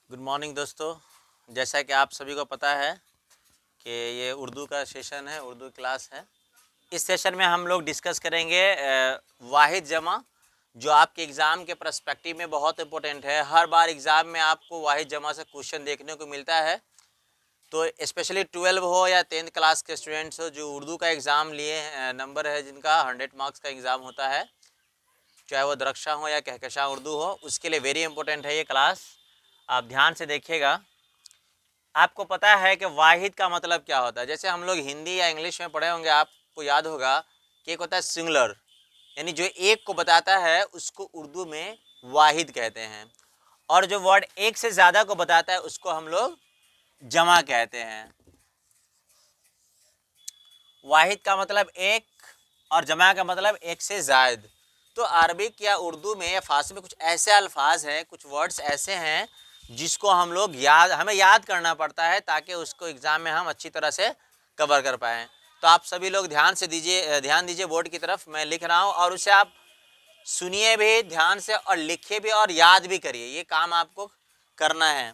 Good morning दोस्तों। जैसा कि आप सभी को पता है कि ये उर्दू का सेशन है, उर्दू क्लास है। इस सेशन में हम लोग डिस्कस करेंगे वाहिद जमा, जो आपके एग्ज़ाम के पर्सपेक्टिव में बहुत इंपॉर्टेंट है। हर बार एग्ज़ाम में आपको वाहिद जमा से क्वेश्चन देखने को मिलता है। तो स्पेशली 12 हो या 10th क्लास के स्टूडेंट्स हो जो उर्दू का एग्ज़ाम लिए नंबर है जिनका 100 मार्क्स का एग्ज़ाम होता है, चाहे वो दरक्षा हो या कहकशा उर्दू हो, उसके लिए वेरी इंपॉर्टेंट है ये क्लास। आप ध्यान से देखिएगा। आपको पता है कि वाहिद का मतलब क्या होता है? जैसे हम लोग हिंदी या इंग्लिश में पढ़े होंगे, आपको याद होगा कि एक होता है सिंगुलर, यानी जो एक को बताता है उसको उर्दू में वाहिद कहते हैं, और जो वर्ड एक से ज़्यादा को बताता है उसको हम लोग जमा कहते हैं। वाहिद का मतलब एक और जमा का मतलब एक से ज़ायद। तो अरबिक या उर्दू में या फारसी में कुछ ऐसे अल्फाज हैं, कुछ वर्ड्स ऐसे हैं जिसको हम लोग हमें याद करना पड़ता है ताकि उसको एग्ज़ाम में हम अच्छी तरह से कवर कर पाएँ। तो आप सभी लोग ध्यान दीजिए बोर्ड की तरफ, मैं लिख रहा हूँ, और उसे आप सुनिए भी ध्यान से और लिखिए भी और याद भी करिए। ये काम आपको करना है।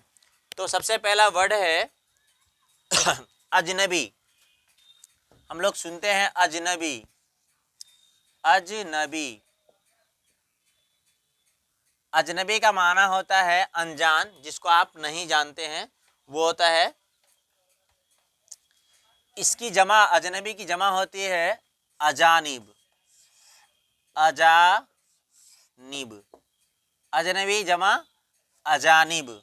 तो सबसे पहला वर्ड है अजनबी। हम लोग सुनते हैं अजनबी, अजनबी। अजनबी का माना होता है अनजान, जिसको आप नहीं जानते हैं, वो होता है। इसकी जमा, अजनबी की जमा होती है अजानिब, अजानिब। अजनबी जमा अजानिब।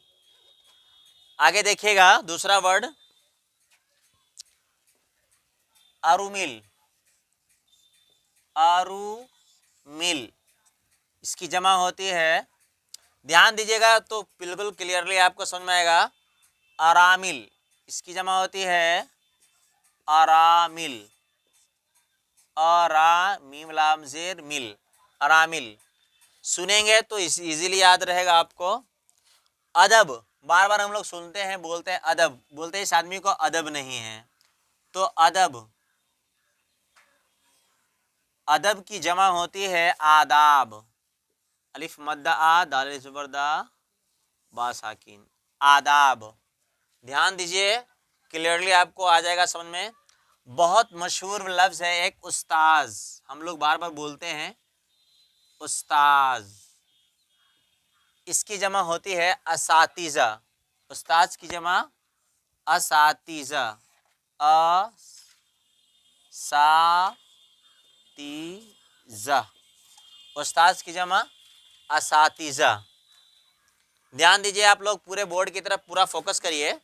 आगे देखिएगा दूसरा वर्ड अरुमिल, अरुमिल। इसकी जमा होती है, ध्यान दीजिएगा तो बिल्कुल क्लियरली आपको समझ में आएगा, अरामिल। इसकी जमा होती है अरामिल, मीम लाम जेर मिल, अरामिल। सुनेंगे तो इजीली याद रहेगा आपको। अदब, बार बार हम लोग सुनते हैं, बोलते हैं अदब, बोलते हैं इस आदमी को अदब नहीं है, तो अदब। अदब की जमा होती है आदाब, अलिफ मद्दा आ, दाल जुबर दा, बा साकिन, आदाब। ध्यान दीजिए, क्लियरली आपको आ जाएगा समझ में। बहुत मशहूर लफ्ज है एक उस्ताज, हम लोग बार बार बोलते हैं उस्ताज। इसकी जमा होती है असातिज़ा, उस्ताज की जमा असातिज़ा, असातिज़ा। उस्ताज की जमा असातिज़ा। ध्यान दीजिए आप लोग, पूरे बोर्ड की तरफ पूरा फोकस करिए।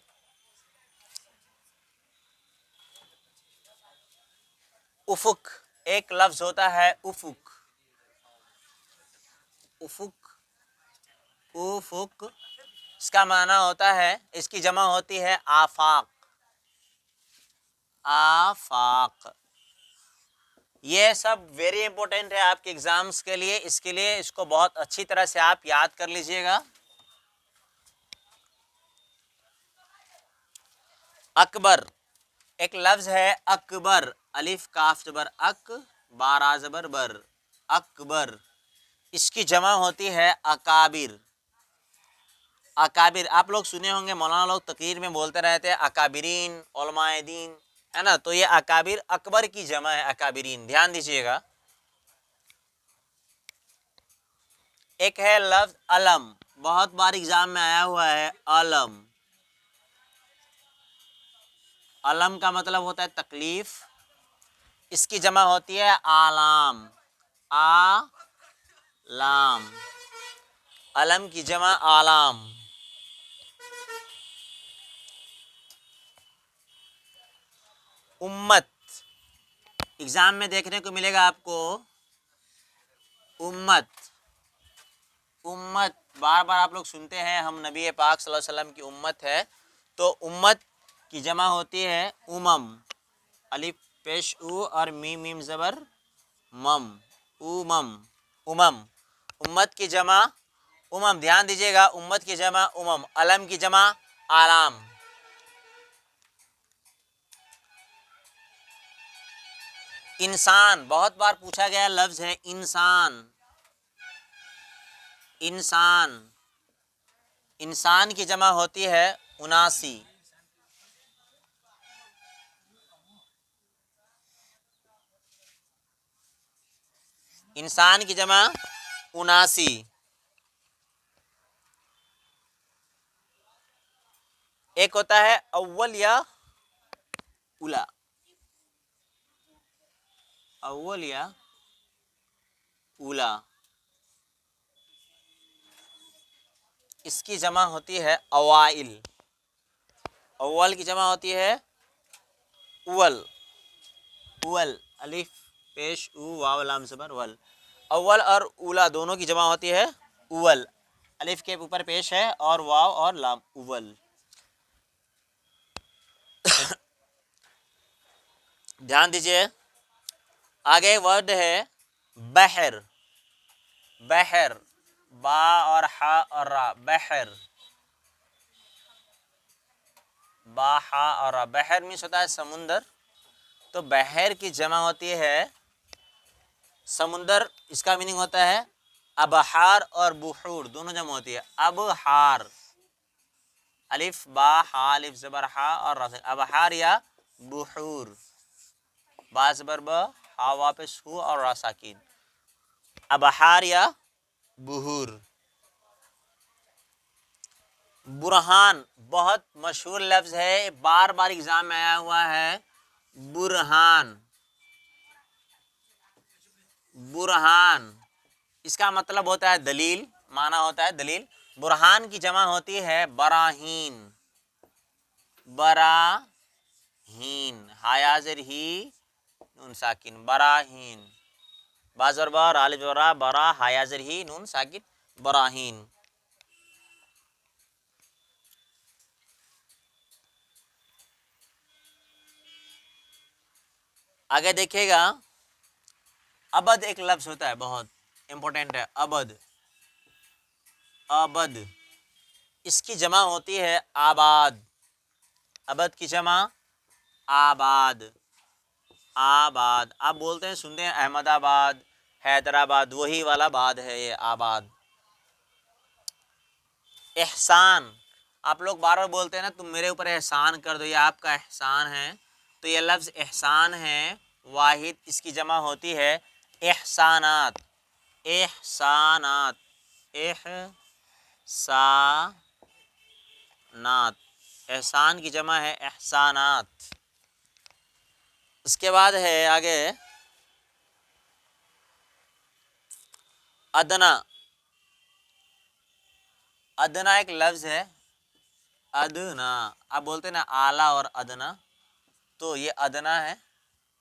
उफुक, एक लफ्ज होता है उफुक, उफुक, उफुक। इसका माना होता है, इसकी जमा होती है आफाक, आफाक। ये सब वेरी इंपॉर्टेंट है आपके एग्जाम्स के लिए, इसके लिए इसको बहुत अच्छी तरह से आप याद कर लीजिएगा। अकबर, एक लफ्ज है अकबर, अलिफ काफ जबर अक, बारा जबर बर, अकबर। इसकी जमा होती है अकाबिर, अकाबिर। आप लोग सुने होंगे, मौलाना लोग तकरीर में बोलते रहते हैं अकाबिरीन, उलमाए दीन, है ना। तो ये अकाबिर अकबर की जमा है, अकाबिरीन। ध्यान दीजिएगा। एक है लफ्ज अलम, बहुत बार एग्जाम में आया हुआ है अलम। अलम का मतलब होता है तकलीफ। इसकी जमा होती है आलाम, आलाम। अलम की जमा आलाम। उम्मत, एग्जाम में देखने को मिलेगा आपको उम्मत, उम्मत। बार बार आप लोग सुनते हैं हम नबी पाक सल्लल्लाहु अलैहि वसल्लम की उम्मत है, तो उम्मत की जमा होती है उमम, अलिफ पेश उ और मीम मीम जबर मम, उमम, उमम। उम्मत की जमा उमम। ध्यान दीजिएगा, उम्मत की जमा उमम, अलम की जमा आराम। इंसान, बहुत बार पूछा गया लफ्ज है इंसान, इंसान। इंसान की जमा होती है उनासी। इंसान की जमा उनासी। एक होता है अव्वल या उला, अव्वल या उला, इसकी जमा होती है अवाइल। अव्वल की जमा होती है उवल, उवल, अलिफ पेश उ वाव लाम ज़बर वल। अव्वल और उला दोनों की जमा होती है उवल, अलिफ के ऊपर पेश है और वाव और लाम, उवल। ध्यान दीजिए, आगे वर्ड है बहर। बहर, बा और हा और रा, बहर, बा हा और रा। बहर मीन्स होता है समुंदर, तो बहर की जमा होती है समुंदर। इसका मीनिंग होता है अबहार और बुहूर दोनों जमा होती है। अबहार, अलिफ बा हा अलिफ ज़बर हा और रा, अबहार या बुहूर, बा ज़बर ब हा वापस हु और रा साकिन, अबहार या बुहूर। बुरहान बहुत मशहूर लफ्ज है, बार बार एग्जाम में आया हुआ है। बुरहान, बुरहान इसका मतलब होता है दलील, माना होता है दलील। बुरहान की जमा होती है बराहीन, बराहीन, हायाजर ही नून साकिन, बराहीन, बाजर बार आलिफ ज़रा बरा हायाजर ही नून साकिन, बराहीन। आगे देखिएगा, अबद एक लफ्ज होता है, बहुत इंपॉर्टेंट है। अबद, अबद इसकी जमा होती है आबाद। अबद की जमा आबाद, आबाद। आप बोलते हैं सुनते हैं अहमदाबाद, हैदराबाद, वही वाला बाद है ये आबाद। एहसान, आप लोग बार बार बोलते हैं ना तुम मेरे ऊपर एहसान कर दो, ये आपका एहसान है, तो ये लफ्ज़ एहसान है वाहिद, इसकी जमा होती है एहसानात। एहसानात, एहसानात, एहसान की जमा है एहसानात। उसके बाद है आगे अदना। अदना एक लफ्ज है, अदना। आप बोलते हैं ना आला और अदना, तो ये अदना है,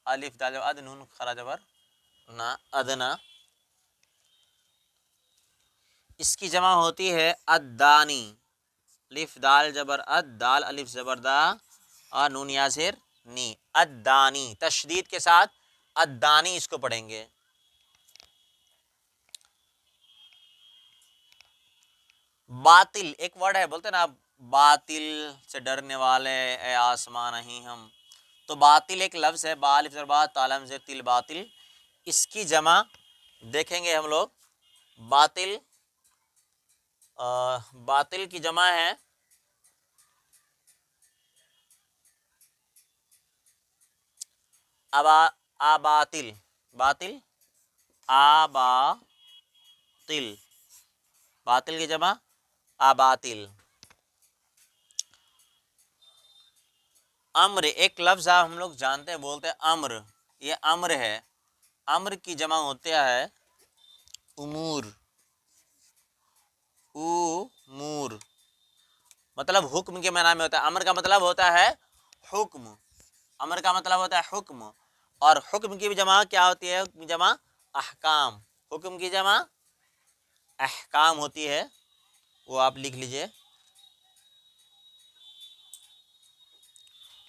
अलिफ दाल अद नून खरा जबर ना, अदना। इसकी जमा होती है अद्दानी, अलिफ दाल जबर अद, दाल अलिफ जबर दा और नून याजिर नी, अद्दानी। तशदीद के साथ अद्दानी इसको पढ़ेंगे। बातिल एक वर्ड है, बोलते ना बातिल से डरने वाले ए आसमान नहीं हम, तो बातिल एक लफ्ज़ है, बालिफ ज़रबा तालम से तिल, बातिल। इसकी जमा देखेंगे हम लोग, बातिल, बातिल की जमा है अबा, आबातिल, बातिल, आबातिल, बातिल की जमा आबातिल। अम्र एक लफ्ज़ हम लोग जानते हैं, बोलते हैं अम्र, ये अम्र है। अम्र की जमा होता है उमूर, उमूर, मतलब हुक्म के माना में होता है। अम्र का मतलब होता है हुक्म, अम्र का मतलब होता है हुक्म। और हुक्म की भी जमा क्या होती है? हुक्म की जमा अहकाम, हुक्म की जमा अहकाम होती है, वो आप लिख लीजिए।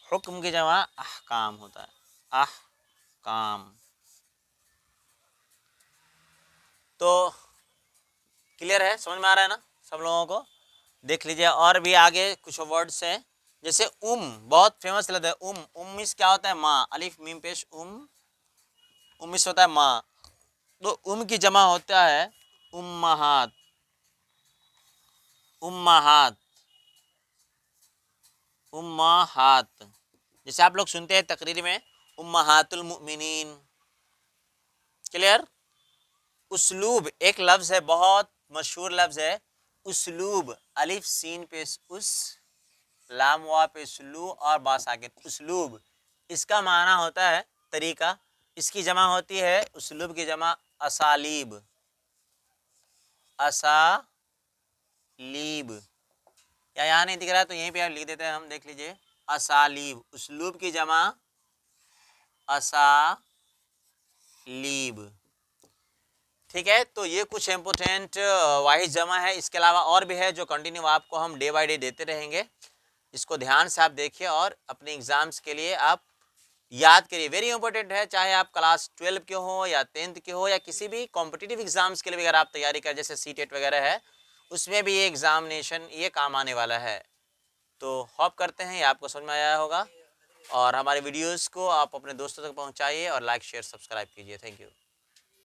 हुक्म की जमा अहकाम होता है, अहकाम। तो क्लियर है, समझ में आ रहा है ना सब लोगों को? देख लीजिए और भी आगे कुछ वर्ड्स हैं, जैसे बहुत फेमस लफ्ज़ है मीन्स क्या होता है? माँ, अलिफ मीम पेश मीन्स होता है माँ, तो की जमा होता है उम्महात, उम्माहात, उम्माहात। जैसे आप लोग सुनते हैं तकरीर में उम्माहातुल मुमिनीन, क्लियर। उसलूब एक लफ्ज़ है, बहुत मशहूर लफ्ज़ है उसलूब, अलिफ सीन पे उस, लाम वा पे सुलू और बा साकिन, उसलूब। इसका माना होता है तरीका, इसकी जमा होती है उसलूब की जमा असालीब, असालीब। या यहाँ नहीं दिख रहा है तो यहीं पे आप लिख देते हैं, हम देख लीजिए असालीब, उसलूब की जमा असालीब। ठीक है, तो ये कुछ इंपोर्टेंट वाहिद जमा है। इसके अलावा और भी है जो कंटिन्यू आपको हम डे बाय डे देते रहेंगे। इसको ध्यान से आप देखिए और अपने एग्जाम्स के लिए आप याद करिए, वेरी इंपॉर्टेंट है। चाहे आप क्लास 12 के हो या 10th के हो या किसी भी कॉम्पिटिटिव एग्जाम्स के लिए अगर आप तैयारी कर, जैसे सीटेट वगैरह है, उसमें भी ये एग्जामिनेशन ये काम आने वाला है। तो होप करते हैं ये आपको समझ में आया होगा, और हमारे वीडियोस को आप अपने दोस्तों तक पहुंचाइए और लाइक शेयर सब्सक्राइब कीजिए। Thank you.